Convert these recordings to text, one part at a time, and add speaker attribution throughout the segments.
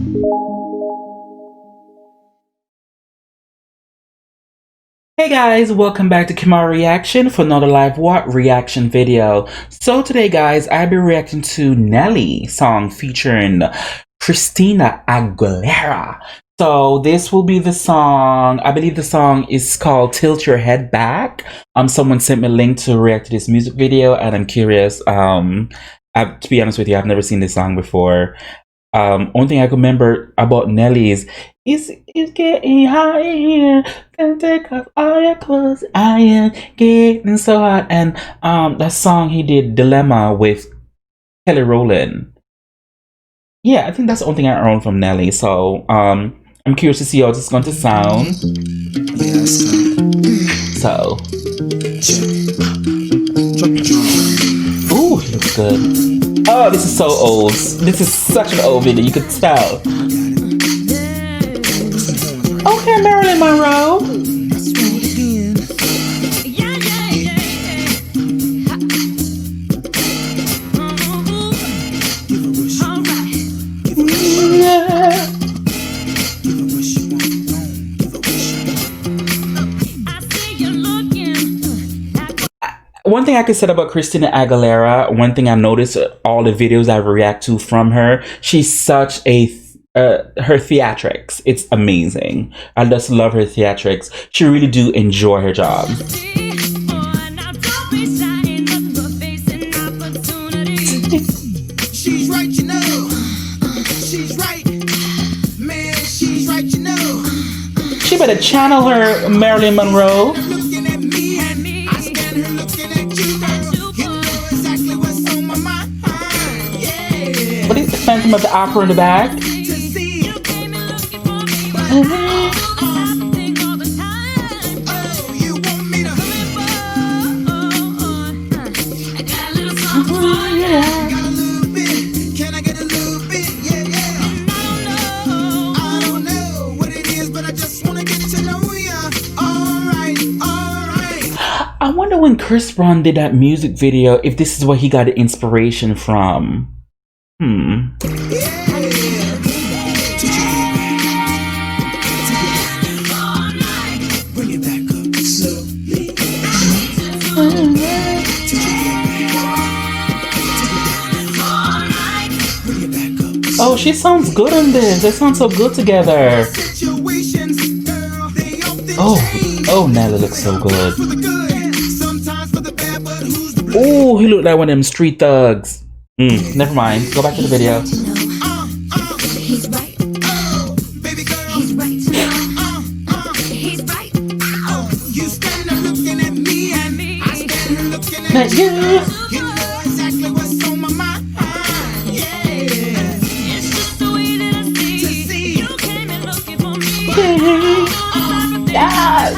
Speaker 1: Hey guys, welcome back to Kimara Reaction for another live what reaction video. So today guys, I'll be reacting to Nelly song featuring Christina Aguilera. So this will be the song, I believe the song is called Tilt Your Head Back. Someone sent me a link to react to this music video and I'm curious. To be honest with you, I've never seen this song before. Only thing I can remember about Nelly is it's getting hot in here. Can take off all your clothes. I am getting so hot. And that song he did, Dilemma, with Kelly Rowland. Yeah, I think that's the only thing I own from Nelly. So I'm curious to see how this is going to sound. So ooh, he looks good. Oh, this is so old. This is such an old video, you could tell. Okay, Marilyn Monroe. One thing I can say about Christina Aguilera, one thing I noticed all the videos I react to from her, she's such a her theatrics. It's amazing. I just love her theatrics. She really do enjoy her job. She's right, you know. She's right. Man, she's right, you know. She better channel her Marilyn Monroe. What is the Phantom of the Opera in the back? I wonder when Chris Brown did that music video, if this is where he got the inspiration from. Oh, she sounds good on this. They sound so good together. Oh, Nelly looks so good. Oh, he looked like one of them street thugs. Never mind. Go back to the video. Not you. Yes.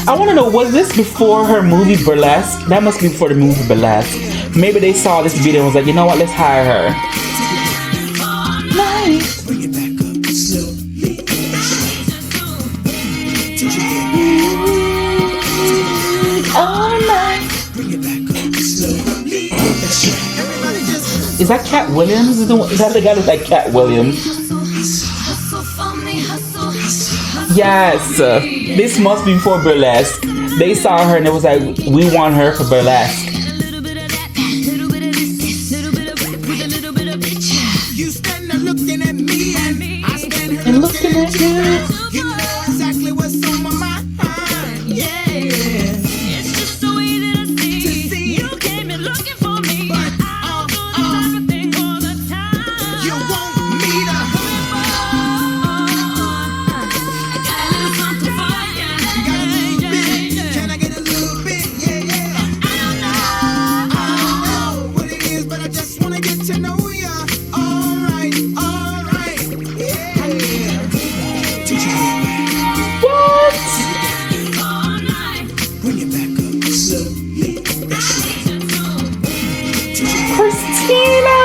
Speaker 1: I want to know, was this before her movie Burlesque? That must be before the movie Burlesque. Maybe they saw this video and was like, you know what, let's hire her. Nice. Is that Cat Williams? Is that the guy that's like Cat Williams? Yes, this must be before Burlesque. They saw her and it was like, we want her for Burlesque. And looking at you, you know exactly what's on my mind. It's just so easy to see. You came in looking for me. You want me to. Christina!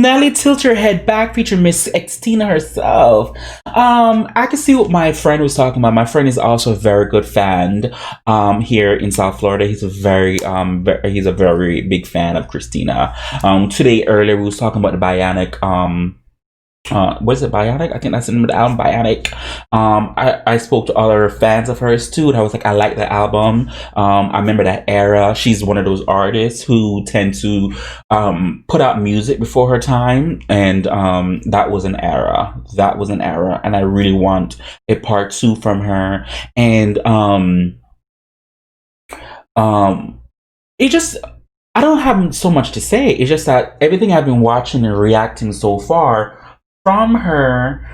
Speaker 1: Nelly Tilt Your Head Back featuring Miss Xtina herself. I can see what my friend was talking about. My friend is also a very good fan here in South Florida. He's a he's a very big fan of Christina. Today earlier we was talking about the Bionic what is it, Bionic? I think that's the name of the album, Bionic. I spoke to other fans of hers too, and I was like, I like the album. I remember that era. She's one of those artists who tend to put out music before her time, and that was an era. That was an era, and I really want a part two from her. And it just, I don't have so much to say. It's just that everything I've been watching and reacting so far from her,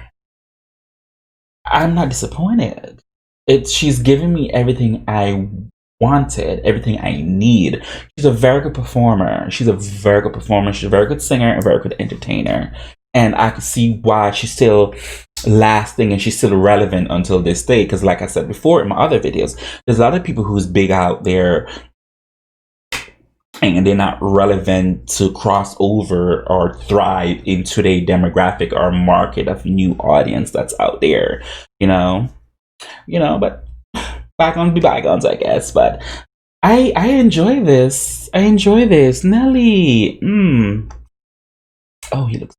Speaker 1: I'm not disappointed. She's giving me everything I wanted, everything I need. She's a very good performer. She's a very good performer. She's a very good singer, and a very good entertainer. And I can see why she's still lasting and she's still relevant until this day. Because like I said before in my other videos, there's a lot of people who's big out there and they're not relevant to cross over or thrive in today's demographic or market of new audience that's out there, but bygones be bygones, I guess. But I enjoy this. I enjoy this. Nelly. Oh, he looks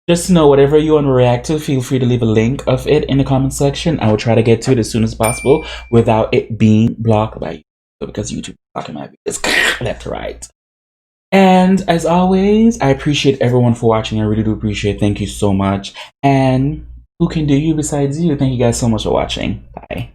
Speaker 1: just know whatever you want to react to, feel free to leave a link of it in the comment section. I will try to get to it as soon as possible without it being blocked by you, because YouTube is blocking my videos left to right. And as always, I appreciate everyone for watching. I really do appreciate it. Thank you so much. And who can do you besides you? Thank you guys so much for watching. Bye.